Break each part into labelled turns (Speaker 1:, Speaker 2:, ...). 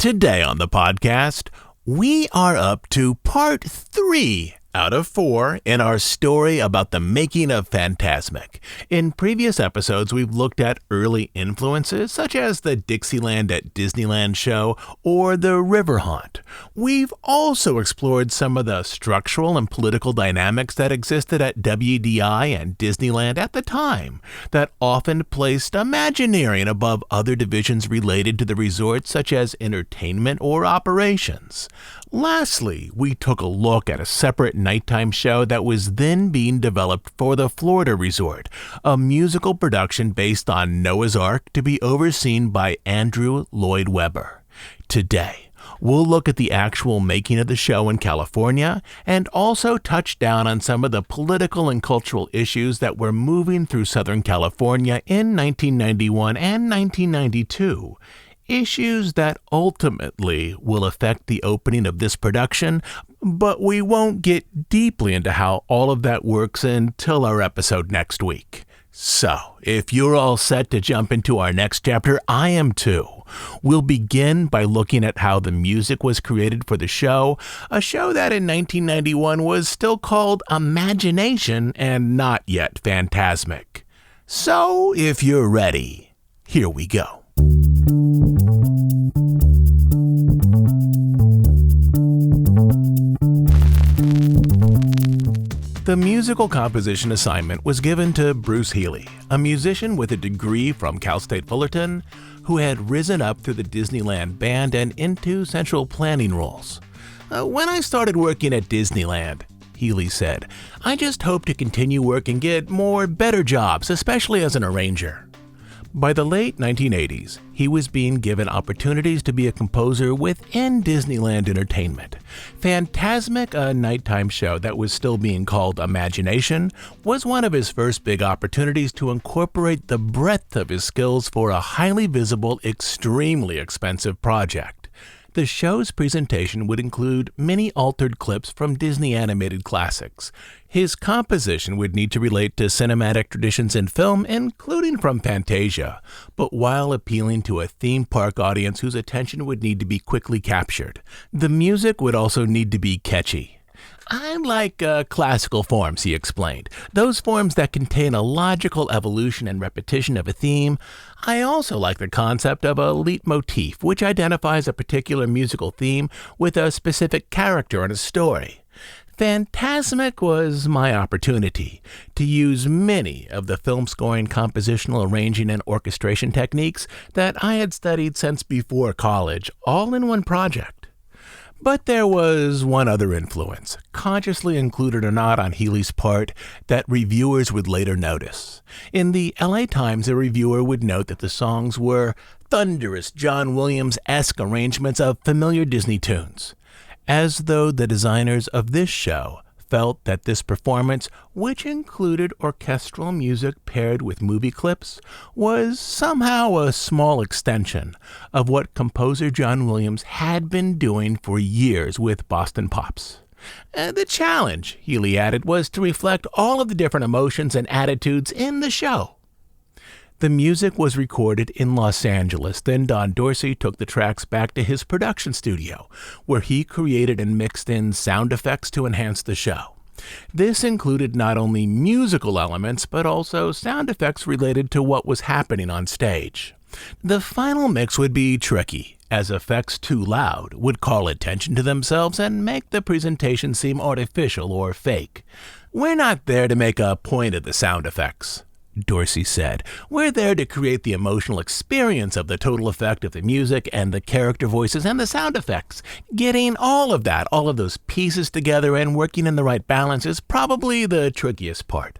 Speaker 1: Today on the podcast, we are up to part 3 out of 4 in our story about the making of Fantasmic. In previous episodes, we've looked at early influences such as the Dixieland at Disneyland show or the River Haunt. We've also explored some of the structural and political dynamics that existed at WDI and Disneyland at the time that often placed Imagineering above other divisions related to the resort such as entertainment or operations. Lastly, we took a look at a separate nighttime show that was then being developed for the Florida Resort, a musical production based on Noah's Ark to be overseen by Andrew Lloyd Webber. Today, we'll look at the actual making of the show in California and also touch down on some of the political and cultural issues that were moving through Southern California in 1991 and 1992. Issues that ultimately will affect the opening of this production, but we won't get deeply into how all of that works until our episode next week. So, if you're all set to jump into our next chapter, I am too. We'll begin by looking at how the music was created for the show, a show that in 1991 was still called Imagination and not yet Fantasmic. So, if you're ready, here we go. The musical composition assignment was given to Bruce Healy, a musician with a degree from Cal State Fullerton, who had risen up through the Disneyland band and into central planning roles. When I started working at Disneyland, Healy said, I just hoped to continue work and get more better jobs, especially as an arranger. By the late 1980s, he was being given opportunities to be a composer within Disneyland Entertainment. Fantasmic, a nighttime show that was still being called Imagination, was one of his first big opportunities to incorporate the breadth of his skills for a highly visible, extremely expensive project. The show's presentation would include many altered clips from Disney animated classics. His composition would need to relate to cinematic traditions in film, including from Fantasia, but while appealing to a theme park audience whose attention would need to be quickly captured. The music would also need to be catchy. I like classical forms, he explained. Those forms that contain a logical evolution and repetition of a theme. I also like the concept of a leitmotif, which identifies a particular musical theme with a specific character in a story. Fantasmic was my opportunity to use many of the film scoring, compositional arranging, and orchestration techniques that I had studied since before college, all in one project. But there was one other influence, consciously included or not on Healy's part, that reviewers would later notice. In the LA Times, a reviewer would note that the songs were thunderous John Williams-esque arrangements of familiar Disney tunes, as though the designers of this show felt that this performance, which included orchestral music paired with movie clips, was somehow a small extension of what composer John Williams had been doing for years with Boston Pops. The challenge, Healy added, was to reflect all of the different emotions and attitudes in the show. The music was recorded in Los Angeles. Then Don Dorsey took the tracks back to his production studio, where he created and mixed in sound effects to enhance the show. This included not only musical elements, but also sound effects related to what was happening on stage. The final mix would be tricky, as effects too loud would call attention to themselves and make the presentation seem artificial or fake. We're not there to make a point of the sound effects, Dorsey said. We're there to create the emotional experience of the total effect of the music and the character voices and the sound effects. Getting all of those pieces together and working in the right balance is probably the trickiest part.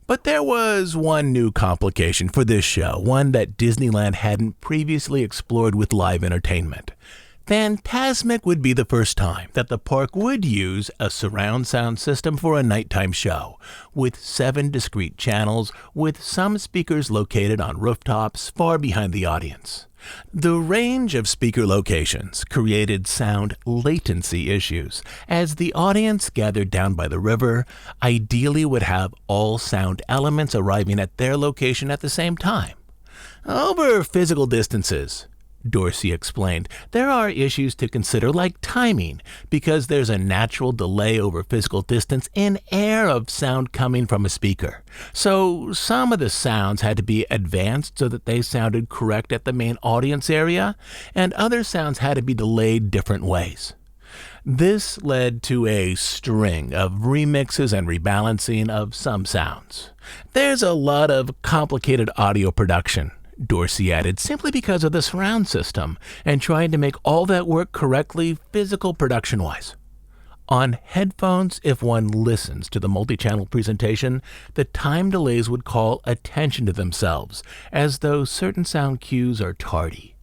Speaker 1: But there was one new complication for this show, one that Disneyland hadn't previously explored with live entertainment. Fantasmic would be the first time that the park would use a surround sound system for a nighttime show, with 7 discrete channels, with some speakers located on rooftops far behind the audience. The range of speaker locations created sound latency issues, as the audience gathered down by the river ideally would have all sound elements arriving at their location at the same time. Over physical distances, Dorsey explained. There are issues to consider like timing, because there's a natural delay over physical distance in air of sound coming from a speaker. So some of the sounds had to be advanced so that they sounded correct at the main audience area, and other sounds had to be delayed different ways. This led to a string of remixes and rebalancing of some sounds. There's a lot of complicated audio production, Dorsey added, simply because of the surround system and trying to make all that work correctly physical production-wise. On headphones, if one listens to the multi-channel presentation, the time delays would call attention to themselves, as though certain sound cues are tardy.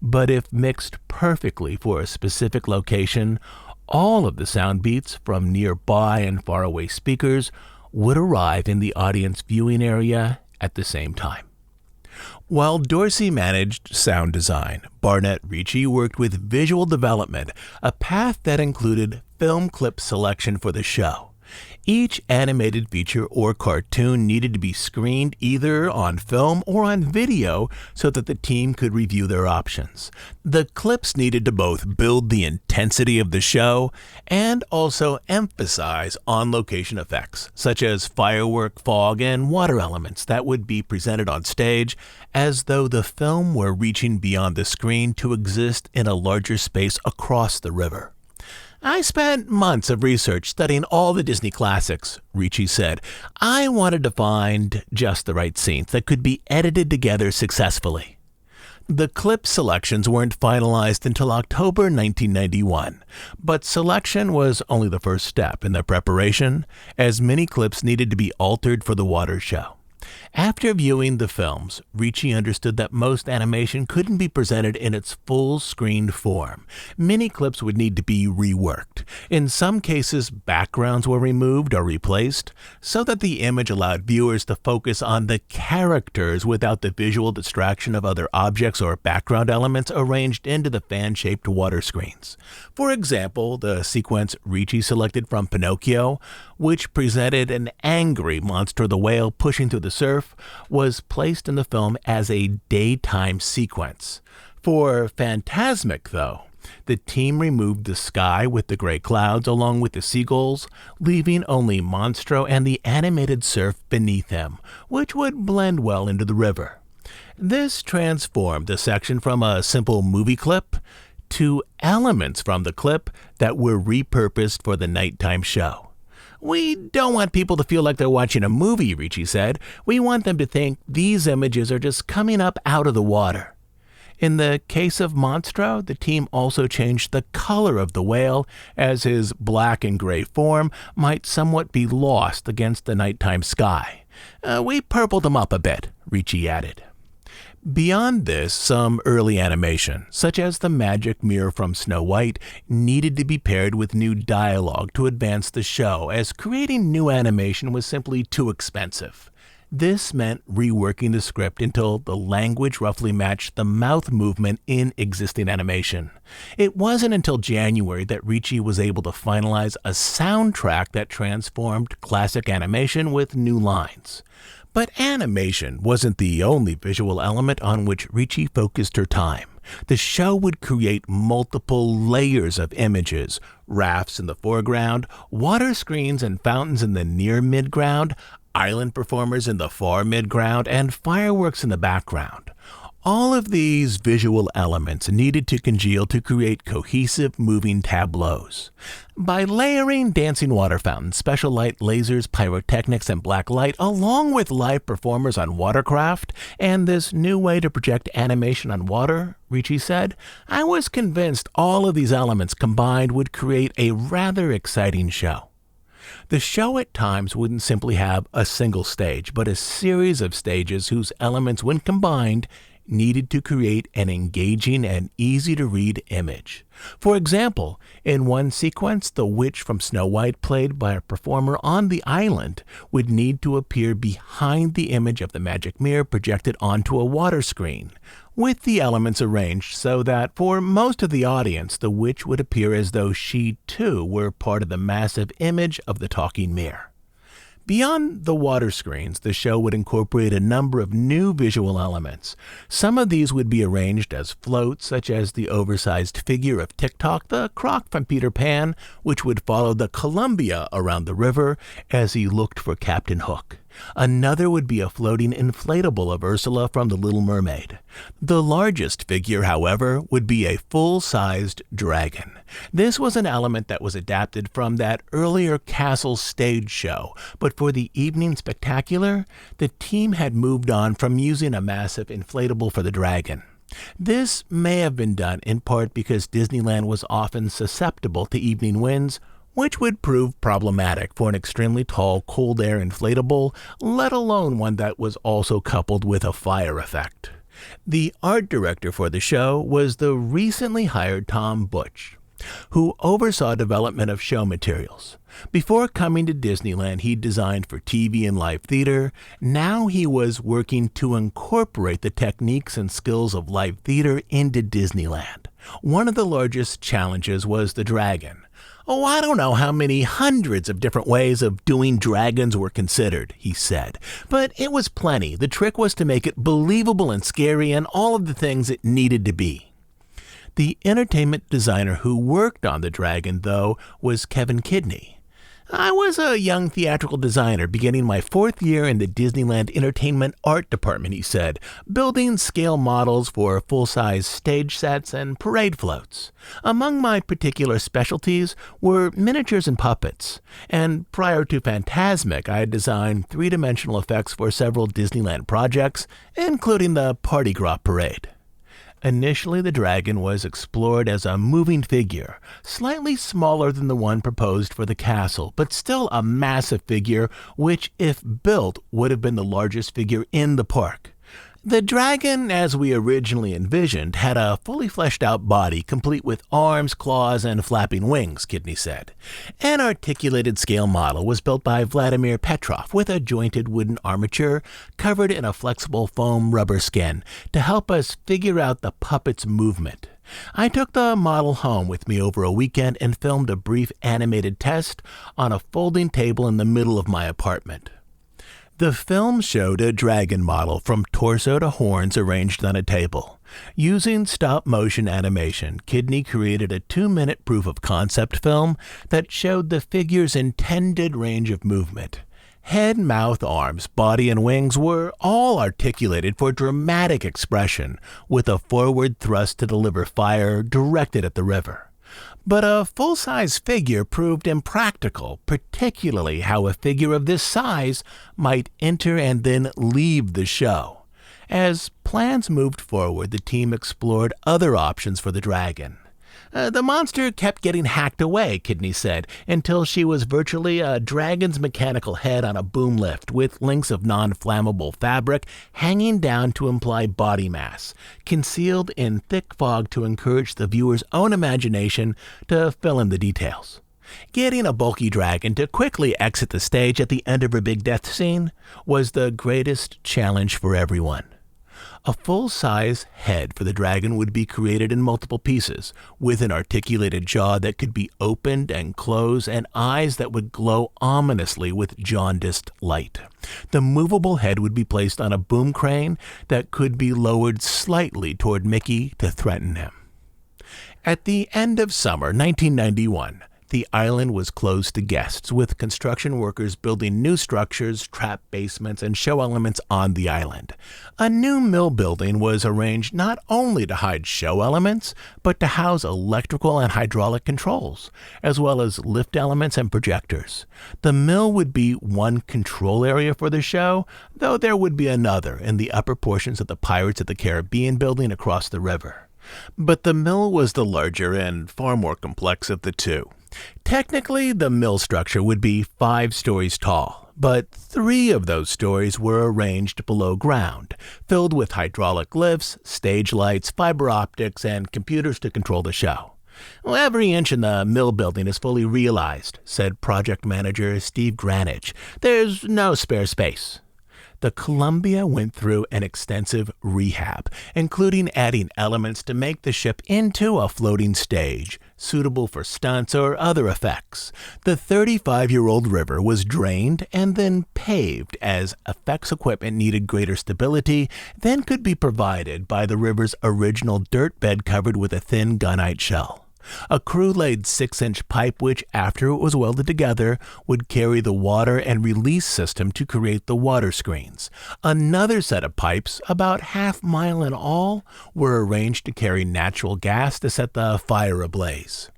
Speaker 1: But if mixed perfectly for a specific location, all of the sound beats from nearby and faraway speakers would arrive in the audience viewing area at the same time. While Dorsey managed sound design, Barnett Ricci worked with visual development, a path that included film clip selection for the show. Each animated feature or cartoon needed to be screened either on film or on video so that the team could review their options. The clips needed to both build the intensity of the show and also emphasize on-location effects, such as firework, fog, and water elements that would be presented on stage as though the film were reaching beyond the screen to exist in a larger space across the river. I spent months of research studying all the Disney classics, Ricci said. I wanted to find just the right scenes that could be edited together successfully. The clip selections weren't finalized until October 1991, but selection was only the first step in the preparation, as many clips needed to be altered for the water show. After viewing the films, Ricci understood that most animation couldn't be presented in its full screened form. Many clips would need to be reworked. In some cases, backgrounds were removed or replaced so that the image allowed viewers to focus on the characters without the visual distraction of other objects or background elements arranged into the fan-shaped water screens. For example, the sequence Ricci selected from Pinocchio, which presented an angry monster the whale pushing through the surf, was placed in the film as a daytime sequence. For Fantasmic, though, the team removed the sky with the gray clouds along with the seagulls, leaving only Monstro and the animated surf beneath him, which would blend well into the river. This transformed the section from a simple movie clip to elements from the clip that were repurposed for the nighttime show. We don't want people to feel like they're watching a movie, Ricci said. We want them to think these images are just coming up out of the water. In the case of Monstro, the team also changed the color of the whale, as his black and gray form might somewhat be lost against the nighttime sky. We purpled him up a bit, Ricci added. Beyond this, some early animation, such as the magic mirror from Snow White, needed to be paired with new dialogue to advance the show, as creating new animation was simply too expensive. This meant reworking the script until the language roughly matched the mouth movement in existing animation. It wasn't until January that Ricci was able to finalize a soundtrack that transformed classic animation with new lines. But animation wasn't the only visual element on which Ricci focused her time. The show would create multiple layers of images, rafts in the foreground, water screens and fountains in the near midground, island performers in the far midground, and fireworks in the background. All of these visual elements needed to congeal to create cohesive, moving tableaus. By layering dancing water fountains, special light, lasers, pyrotechnics, and black light, along with live performers on watercraft, and this new way to project animation on water, Ricci said, I was convinced all of these elements combined would create a rather exciting show. The show at times wouldn't simply have a single stage, but a series of stages whose elements, when combined, needed to create an engaging and easy-to-read image. For example, in one sequence, the witch from Snow White, played by a performer on the island, would need to appear behind the image of the magic mirror projected onto a water screen, with the elements arranged so that for most of the audience, the witch would appear as though she too were part of the massive image of the talking mirror. Beyond the water screens, the show would incorporate a number of new visual elements. Some of these would be arranged as floats, such as the oversized figure of Tick-Tock, the croc from Peter Pan, which would follow the Columbia around the river as he looked for Captain Hook. Another would be a floating inflatable of Ursula from The Little Mermaid. The largest figure, however, would be a full-sized dragon. This was an element that was adapted from that earlier castle stage show, but for the evening spectacular, the team had moved on from using a massive inflatable for the dragon. This may have been done in part because Disneyland was often susceptible to evening winds, which would prove problematic for an extremely tall cold air inflatable, let alone one that was also coupled with a fire effect. The art director for the show was the recently hired Tom Butch, who oversaw development of show materials. Before coming to Disneyland, he designed for TV and live theater. Now he was working to incorporate the techniques and skills of live theater into Disneyland. One of the largest challenges was the dragon. "Oh, I don't know how many hundreds of different ways of doing dragons were considered," he said. "But it was plenty. The trick was to make it believable and scary and all of the things it needed to be." The entertainment designer who worked on the dragon, though, was Kevin Kidney. "I was a young theatrical designer beginning my 4th year in the Disneyland Entertainment Art Department," he said, "building scale models for full-size stage sets and parade floats. Among my particular specialties were miniatures and puppets, and prior to Fantasmic, I had designed 3-dimensional effects for several Disneyland projects, including the Party Gras Parade." Initially, the dragon was explored as a moving figure, slightly smaller than the one proposed for the castle, but still a massive figure, which, if built, would have been the largest figure in the park. The dragon, as we originally envisioned, had a fully fleshed out body, complete with arms, claws, and flapping wings, Kidney said. An articulated scale model was built by Vladimir Petrov with a jointed wooden armature covered in a flexible foam rubber skin to help us figure out the puppet's movement. I took the model home with me over a weekend and filmed a brief animated test on a folding table in the middle of my apartment. The film showed a dragon model from torso to horns arranged on a table. Using stop-motion animation, Kidney created a 2-minute proof-of-concept film that showed the figure's intended range of movement. Head, mouth, arms, body, and wings were all articulated for dramatic expression, with a forward thrust to deliver fire directed at the river. But a full-size figure proved impractical, particularly how a figure of this size might enter and then leave the show. As plans moved forward, the team explored other options for the dragon. The monster kept getting hacked away, Kidney said, until she was virtually a dragon's mechanical head on a boom lift with links of non-flammable fabric hanging down to imply body mass, concealed in thick fog to encourage the viewer's own imagination to fill in the details. Getting a bulky dragon to quickly exit the stage at the end of her big death scene was the greatest challenge for everyone. A full-size head for the dragon would be created in multiple pieces, with an articulated jaw that could be opened and closed and eyes that would glow ominously with jaundiced light. The movable head would be placed on a boom crane that could be lowered slightly toward Mickey to threaten him. At the end of summer 1991, the island was closed to guests, with construction workers building new structures, trap basements, and show elements on the island. A new mill building was arranged not only to hide show elements, but to house electrical and hydraulic controls, as well as lift elements and projectors. The mill would be one control area for the show, though there would be another in the upper portions of the Pirates of the Caribbean building across the river. But the mill was the larger and far more complex of the two. Technically, the mill structure would be 5 stories tall, but 3 of those stories were arranged below ground, filled with hydraulic lifts, stage lights, fiber optics, and computers to control the show. "Every inch in the mill building is fully realized," said project manager Steve Granage. "There's no spare space." the Columbia went through an extensive rehab, including adding elements to make the ship into a floating stage, suitable for stunts or other effects. The 35-year-old river was drained and then paved, as effects equipment needed greater stability than could be provided by the river's original dirt bed covered with a thin gunite shell. A crew laid 6-inch pipe which, after it was welded together, would carry the water and release system to create the water screens. Another set of pipes, about half-mile in all, were arranged to carry natural gas to set the fire ablaze.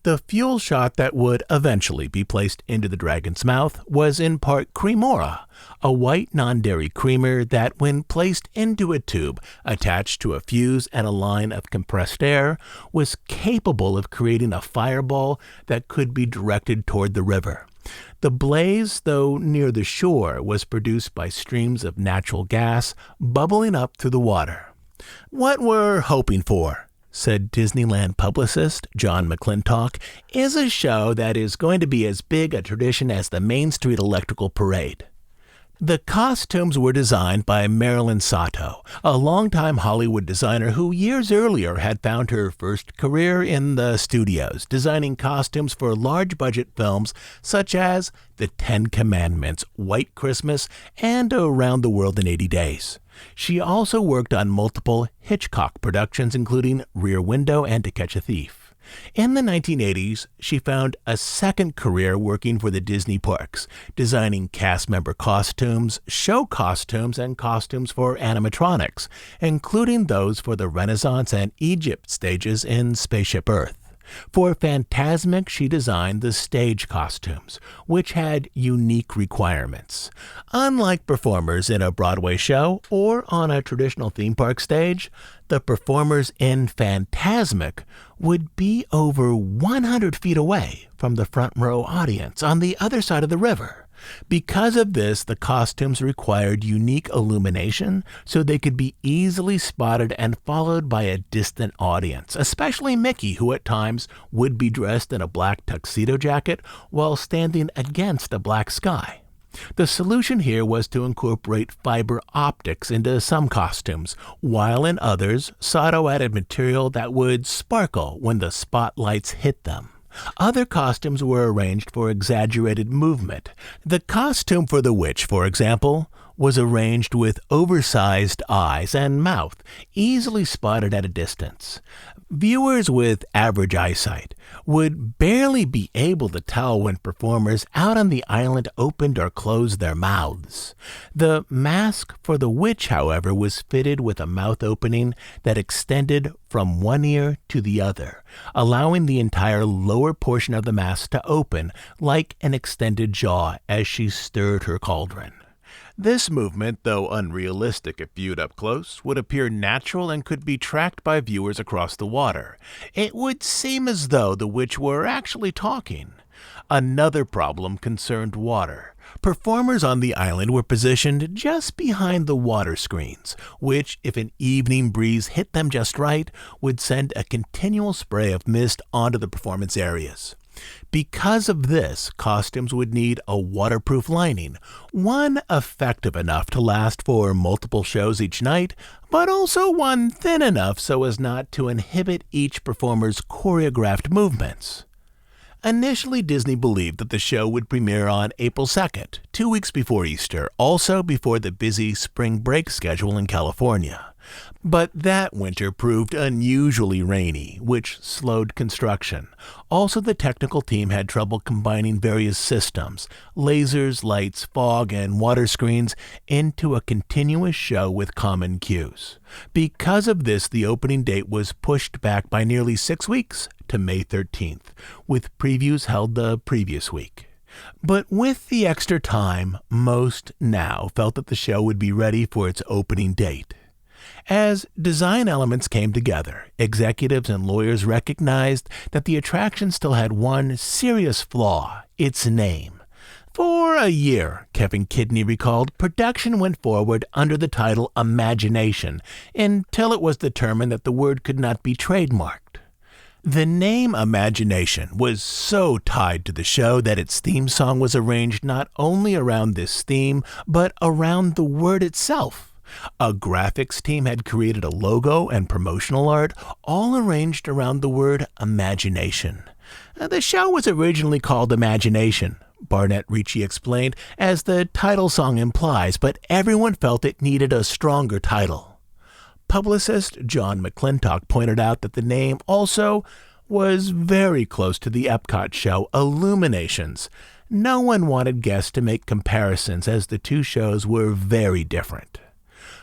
Speaker 1: The fuel shot that would eventually be placed into the Dragon's Mouth was in part Cremora, a white non-dairy creamer that, when placed into a tube attached to a fuse and a line of compressed air, was capable of creating a fireball that could be directed toward the river. The blaze, though near the shore, was produced by streams of natural gas bubbling up through the water. "What we're hoping for," said Disneyland publicist John McClintock, "is a show that is going to be as big a tradition as the Main Street Electrical Parade." The costumes were designed by Marilyn Sato, a longtime Hollywood designer who years earlier had found her first career in the studios, designing costumes for large-budget films such as The Ten Commandments, White Christmas, and Around the World in 80 Days. She also worked on multiple Hitchcock productions, including Rear Window and To Catch a Thief. In the 1980s, she found a second career working for the Disney parks, designing cast member costumes, show costumes, and costumes for animatronics, including those for the Renaissance and Egypt stages in Spaceship Earth. For Fantasmic, she designed the stage costumes, which had unique requirements. Unlike performers in a Broadway show or on a traditional theme park stage, the performers in Fantasmic would be over 100 feet away from the front row audience on the other side of the river. Because of this, the costumes required unique illumination so they could be easily spotted and followed by a distant audience, especially Mickey, who at times would be dressed in a black tuxedo jacket while standing against a black sky. The solution here was to incorporate fiber optics into some costumes, while in others, Sato added material that would sparkle when the spotlights hit them. Other costumes were arranged for exaggerated movement. The costume for the witch, for example, was arranged with oversized eyes and mouth, easily spotted at a distance. Viewers with average eyesight would barely be able to tell when performers out on the island opened or closed their mouths. The mask for the witch, however, was fitted with a mouth opening that extended from one ear to the other, allowing the entire lower portion of the mask to open like an extended jaw as she stirred her cauldron. This movement, though unrealistic if viewed up close, would appear natural and could be tracked by viewers across the water. It would seem as though the witch were actually talking. Another problem concerned water. Performers on the island were positioned just behind the water screens, which, if an evening breeze hit them just right, would send a continual spray of mist onto the performance areas. Because of this, costumes would need a waterproof lining, one effective enough to last for multiple shows each night, but also one thin enough so as not to inhibit each performer's choreographed movements. Initially, Disney believed that the show would premiere on April 2nd, 2 weeks before Easter, also before the busy spring break schedule in California. But that winter proved unusually rainy, which slowed construction. Also, the technical team had trouble combining various systems, lasers, lights, fog, and water screens, into a continuous show with common cues. Because of this, the opening date was pushed back by nearly 6 weeks to May 13th, with previews held the previous week. But with the extra time, most now felt that the show would be ready for its opening date. As design elements came together, executives and lawyers recognized that the attraction still had one serious flaw: its name. For a year, Kevin Kidney recalled, production went forward under the title Imagination until it was determined that the word could not be trademarked. The name Imagination was so tied to the show that its theme song was arranged not only around this theme, but around the word itself. A graphics team had created a logo and promotional art, all arranged around the word imagination. The show was originally called Imagination, Barnett Ricci explained, as the title song implies, but everyone felt it needed a stronger title. Publicist John McClintock pointed out that the name also was very close to the Epcot show Illuminations. No one wanted guests to make comparisons as the two shows were very different.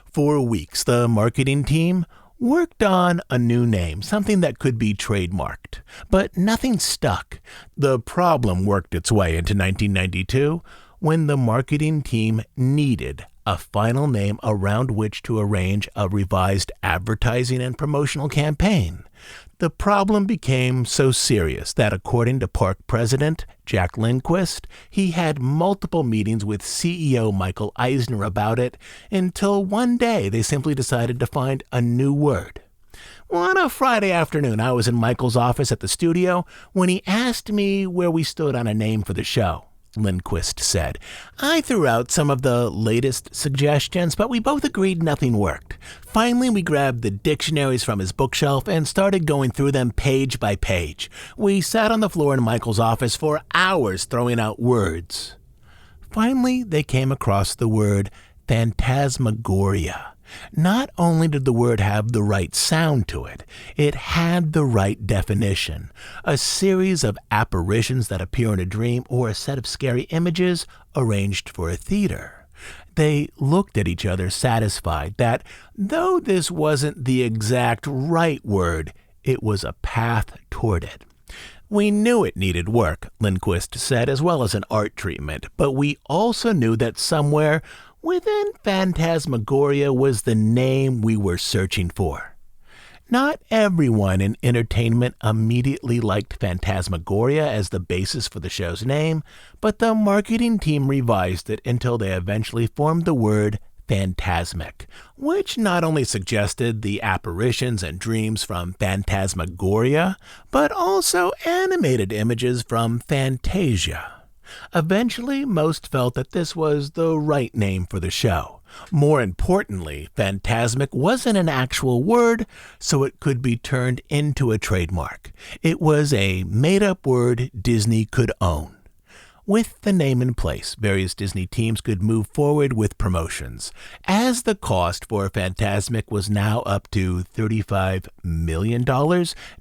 Speaker 1: For weeks, the marketing team worked on a new name, something that could be trademarked, but nothing stuck. The problem worked its way into 1992 when the marketing team needed a final name around which to arrange a revised advertising and promotional campaign. The problem became so serious that, according to Park President Jack Lindquist, he had multiple meetings with CEO Michael Eisner about it until one day they simply decided to find a new word. On a Friday afternoon, I was in Michael's office at the studio when he asked me where we stood on a name for the show. Lindquist said. I threw out some of the latest suggestions, but we both agreed nothing worked. Finally, we grabbed the dictionaries from his bookshelf and started going through them page by page. We sat on the floor in Michael's office for hours throwing out words. Finally, they came across the word phantasmagoria. Not only did the word have the right sound to it, it had the right definition. A series of apparitions that appear in a dream or a set of scary images arranged for a theater. They looked at each other satisfied that, though this wasn't the exact right word, it was a path toward it. We knew it needed work, Lindquist said, as well as an art treatment, but we also knew that somewhere within Phantasmagoria was the name we were searching for. Not everyone in entertainment immediately liked Phantasmagoria as the basis for the show's name, but the marketing team revised it until they eventually formed the word Fantasmic, which not only suggested the apparitions and dreams from Phantasmagoria, but also animated images from Fantasia. Eventually, most felt that this was the right name for the show. More importantly, Fantasmic wasn't an actual word, so it could be turned into a trademark. It was a made-up word Disney could own. With the name in place, various Disney teams could move forward with promotions. As the cost for Fantasmic was now up to $35 million,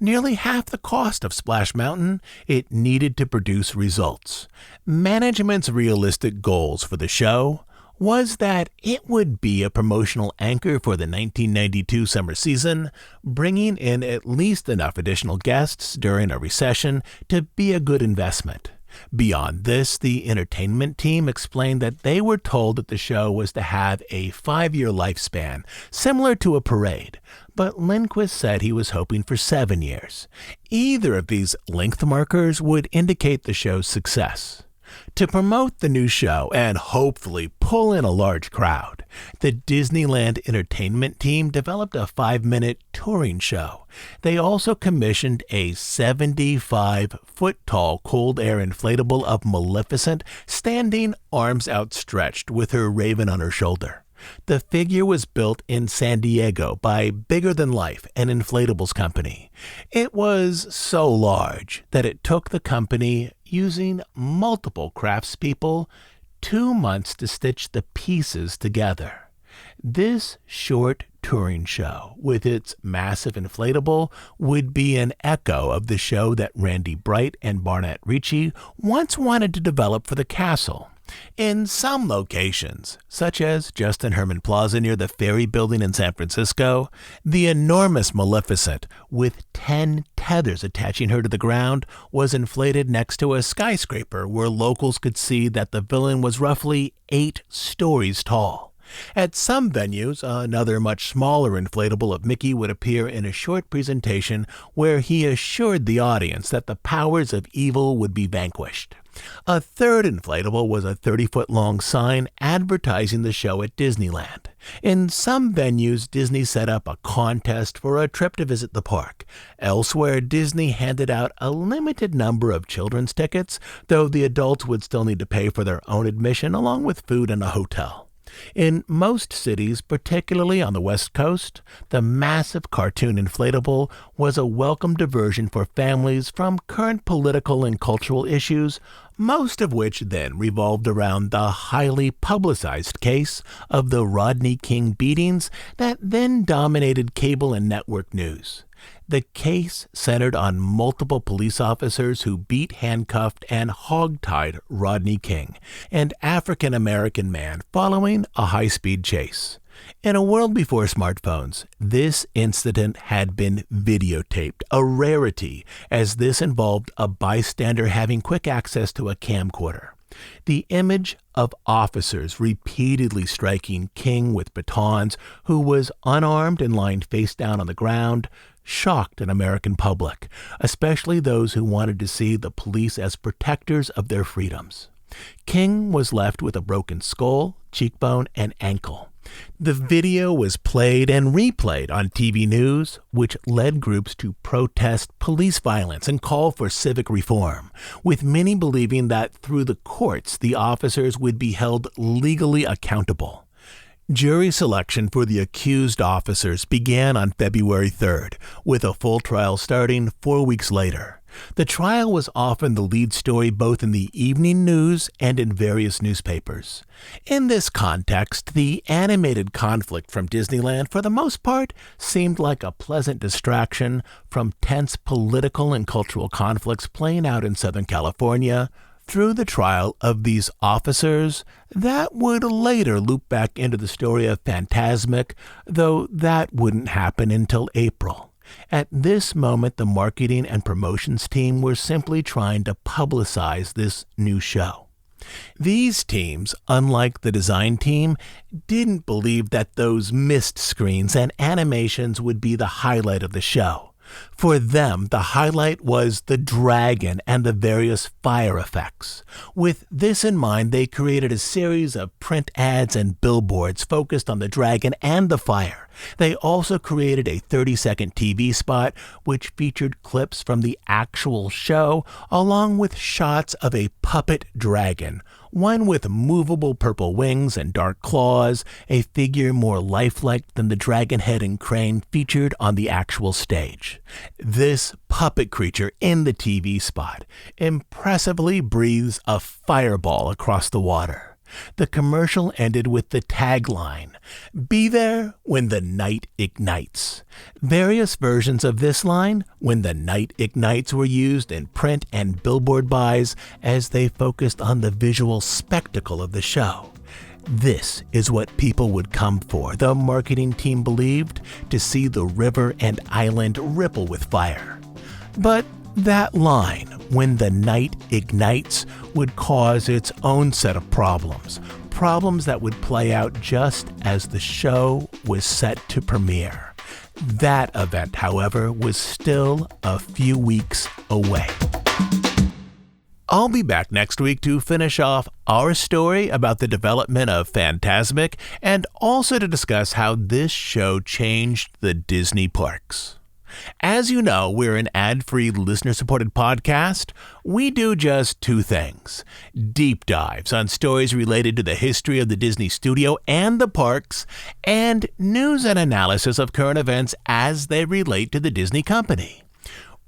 Speaker 1: nearly half the cost of Splash Mountain, it needed to produce results. Management's realistic goals for the show was that it would be a promotional anchor for the 1992 summer season, bringing in at least enough additional guests during a recession to be a good investment. Beyond this, the entertainment team explained that they were told that the show was to have a 5-year lifespan, similar to a parade, but Lindquist said he was hoping for 7 years. Either of these length markers would indicate the show's success. To promote the new show and hopefully pull in a large crowd, the Disneyland entertainment team developed a 5-minute touring show. They also commissioned a 75-foot-tall cold air inflatable of Maleficent standing arms outstretched with her raven on her shoulder. The figure was built in San Diego by Bigger Than Life, an inflatables company. It was so large that it took the company, using multiple craftspeople, 2 months to stitch the pieces together. This short touring show, with its massive inflatable, would be an echo of the show that Randy Bright and Barnett Ricci once wanted to develop for the castle. In some locations, such as Justin Herman Plaza near the Ferry Building in San Francisco, the enormous Maleficent, with 10 tethers attaching her to the ground, was inflated next to a skyscraper where locals could see that the villain was roughly 8 stories tall. At some venues, another much smaller inflatable of Mickey would appear in a short presentation where he assured the audience that the powers of evil would be vanquished. A third inflatable was a 30-foot-long sign advertising the show at Disneyland. In some venues, Disney set up a contest for a trip to visit the park. Elsewhere, Disney handed out a limited number of children's tickets, though the adults would still need to pay for their own admission along with food and a hotel. In most cities, particularly on the West Coast, the massive cartoon inflatable was a welcome diversion for families from current political and cultural issues, most of which then revolved around the highly publicized case of the Rodney King beatings that then dominated cable and network news. The case centered on multiple police officers who beat, handcuffed, and hogtied Rodney King, an African-American man, following a high-speed chase. In a world before smartphones, this incident had been videotaped, a rarity, as this involved a bystander having quick access to a camcorder. The image of officers repeatedly striking King with batons, who was unarmed and lying face down on the ground, shocked an American public, especially those who wanted to see the police as protectors of their freedoms. King was left with a broken skull, cheekbone, and ankle. The video was played and replayed on TV news, which led groups to protest police violence and call for civic reform, with many believing that through the courts the officers would be held legally accountable. Jury selection for the accused officers began on February 3rd, with a full trial starting 4 weeks later. The trial was often the lead story both in the evening news and in various newspapers. In this context, the animated conflict from Disneyland, for the most part, seemed like a pleasant distraction from tense political and cultural conflicts playing out in Southern California, through the trial of these officers that would later loop back into the story of Fantasmic, though that wouldn't happen until April. At this moment, the marketing and promotions team were simply trying to publicize this new show. These teams, unlike the design team, didn't believe that those mist screens and animations would be the highlight of the show. For them, the highlight was the dragon and the various fire effects. With this in mind, they created a series of print ads and billboards focused on the dragon and the fire. They also created a 30-second TV spot which featured clips from the actual show, along with shots of a puppet dragon, one with movable purple wings and dark claws, a figure more lifelike than the dragon head and crane featured on the actual stage. This puppet creature in the TV spot impressively breathes a fireball across the water. The commercial ended with the tagline, "Be there when the night ignites." Various versions of this line, "When the night ignites," were used in print and billboard buys as they focused on the visual spectacle of the show. This is what people would come for, the marketing team believed, to see the river and island ripple with fire. But that line, "When the night ignites," would cause its own set of problems that would play out just as the show was set to premiere. That event, however, was still a few weeks away. I'll be back next week to finish off our story about the development of Fantasmic and also to discuss how this show changed the Disney parks. As you know, we're an ad-free, listener-supported podcast. We do just two things: deep dives on stories related to the history of the Disney studio and the parks, and news and analysis of current events as they relate to the Disney company.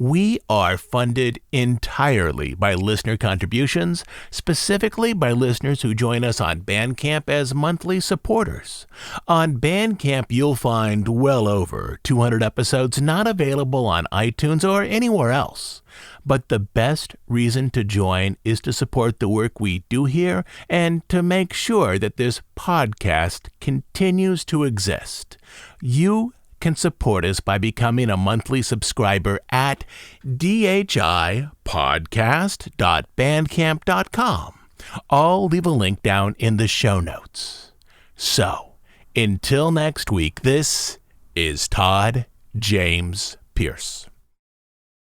Speaker 1: We are funded entirely by listener contributions, specifically by listeners who join us on Bandcamp as monthly supporters. On Bandcamp, you'll find well over 200 episodes not available on iTunes or anywhere else. But the best reason to join is to support the work we do here and to make sure that this podcast continues to exist. You can support us by becoming a monthly subscriber at dhipodcast.bandcamp.com. I'll leave a link down in the show notes. So, Until next week, this is Todd James Pierce.